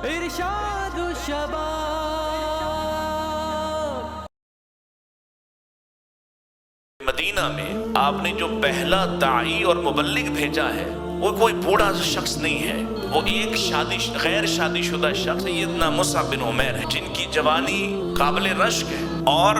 ارشاد الشباب۔ مدینہ میں آپ نے جو پہلا داعی اور مبلغ بھیجا ہے وہ کوئی بوڑھا شخص نہیں ہے، وہ ایک غیر شادی شدہ شخص سیدنا مصعب بن عمیر ہے، جن کی جوانی قابل رشک ہے، اور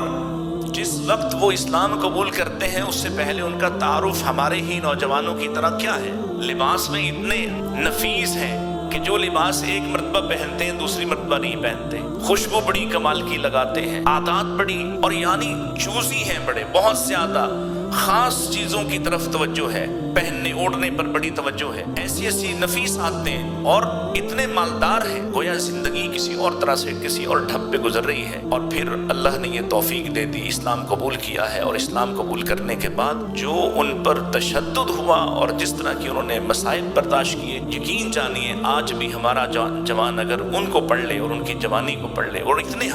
جس وقت وہ اسلام قبول کرتے ہیں اس سے پہلے ان کا تعارف ہمارے ہی نوجوانوں کی طرح کیا ہے، لباس میں اتنے نفیس ہیں کہ جو لباس ایک مرتبہ پہنتے ہیں دوسری مرتبہ نہیں پہنتے، خوشبو بڑی کمال کی لگاتے ہیں، عادات بڑی اور یعنی چوزی ہیں، بڑے بہت زیادہ خاص چیزوں کی طرف توجہ ہے، پہننے اوڑھنے پر بڑی توجہ ہے، ایسی ایسی نفیس عادتیں ہیں اور اتنے مالدار ہیں، گویا زندگی کسی اور طرح سے کسی اور ڈھب پہ گزر رہی ہے، اور پھر اللہ نے یہ توفیق دے دی، اسلام قبول کیا ہے، اور اسلام قبول کرنے کے بعد جو ان پر تشدد ہوا اور جس طرح کی انہوں نے مصائب برداشت کیے، یقین جانیے آج بھی ہمارا جوان اگر ان کو پڑھ لے اور ان کی جوانی کو پڑھ لے، اور اتنے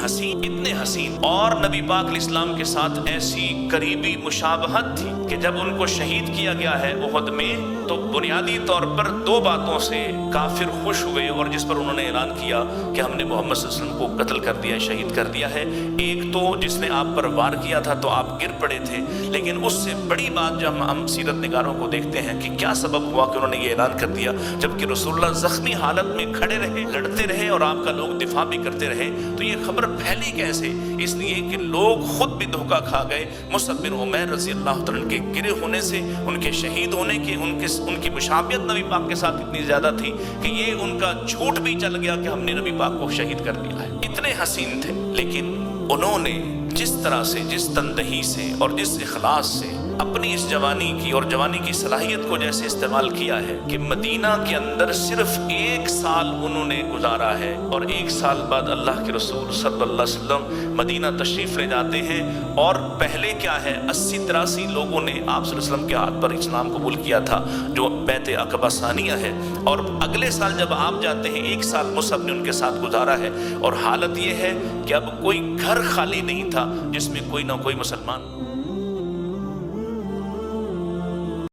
حسین اور نبی پاک علیہ السلام کے ساتھ ایسی قریبی مشابہت تھی کہ جب ان کو شہید کیا گیا ہے احد میں تو بنیادی طور پر دو باتوں سے کافر خوش ہوئے، اور جس پر انہوں نے اعلان کیا کہ ہم نے محمد صلی اللہ علیہ وسلم کو قتل کر دیا، شہید کر دیا ہے۔ ایک تو جس نے آپ پر وار کیا تھا تو آپ گر پڑے تھے، لیکن اس سے بڑی بات جو ہم سیرت نگاروں کو دیکھتے ہیں کہ کیا سبب ہوا کہ انہوں نے یہ اعلان کر دیا، جبکہ رسول اللہ زخمی حالت میں کھڑے رہے، لڑتے رہے اور آپ کا لوگ دفاع بھی کرتے رہے، تو یہ خبر پھیلی کیسے؟ اس لیے کہ لوگ خود بھی دھوکہ کھا گئے مصعب بن عمیر رضی اللہ تعالیٰ عنہ کے گرے ہونے سے، ان کے شہید ہونے کے، ان کی مشابہت نبی پاک کے ساتھ اتنی زیادہ تھی کہ یہ ان کا جھوٹ بھی چل گیا کہ ہم نے نبی پاک کو شہید کر دیا ہے، اتنے حسین تھے، لیکن انہوں نے جس طرح سے، جس تندہی سے اور جس اخلاص سے اپنی اس جوانی کی اور جوانی کی صلاحیت کو جیسے استعمال کیا ہے کہ مدینہ کے اندر صرف 1 سال انہوں نے گزارا ہے، اور 1 سال بعد اللہ کے رسول صلی اللہ علیہ وسلم مدینہ تشریف لے جاتے ہیں، اور پہلے کیا ہے 80-83 لوگوں نے آپ صلی اللہ علیہ وسلم کے ہاتھ پر اسلام قبول کیا تھا، جو بیعت عقبہ ثانیہ ہے، اور اگلے سال جب آپ جاتے ہیں 1 سال مصعب نے ان کے ساتھ گزارا ہے، اور حالت یہ ہے کہ اب کوئی گھر خالی نہیں تھا جس میں کوئی نہ کوئی مسلمان